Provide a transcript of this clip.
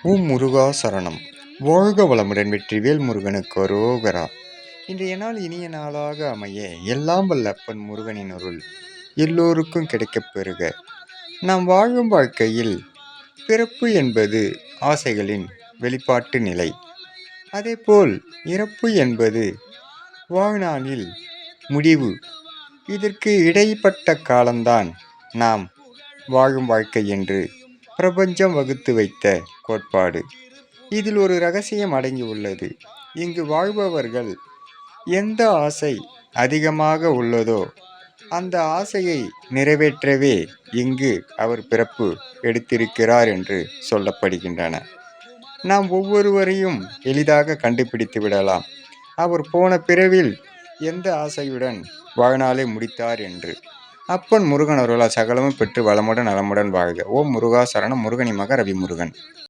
ஓம் முருகா சரணம். வாழ்க வளமுடன். வெற்றிவேல் முருகனுக்கு அரோகரா. இன்றைய நாள் இனிய நாளாக அமைய எல்லாம் வல்ல அப்பன் முருகனின் அருள் எல்லோருக்கும் கிடைக்கப் பெறுக. நாம் வாழும் வாழ்க்கையில் பிறப்பு என்பது ஆசைகளின் வெளிப்பாட்டு நிலை. அதேபோல் இறப்பு என்பது வாழ்நாளில் முடிவு. இதற்கு இடைப்பட்ட காலம்தான் நாம் வாழும் வாழ்க்கை என்று பிரபஞ்சம் வகுத்து வைத்த கோட்பாடு. இதில் ஒரு ரகசியம் அடங்கி உள்ளது. இங்கு வாழ்பவர்கள் எந்த ஆசை அதிகமாக உள்ளதோ அந்த ஆசையை நிறைவேற்றவே இங்கு அவர் பிறப்பு எடுத்திருக்கிறார் என்று சொல்லப்படுகின்றன. நாம் ஒவ்வொருவரையும் எளிதாக கண்டுபிடித்து விடலாம். அவர் போன பிறவில் எந்த ஆசையுடன் வாழ்நாளை முடித்தார் என்று. அப்பன் முருகன் அருளால் சகலமும் பெற்று வளமுடன் நலமுடன் வாழ்க. ஓம் முருகா சரணம். முருகனி மக ரவி முருகன்.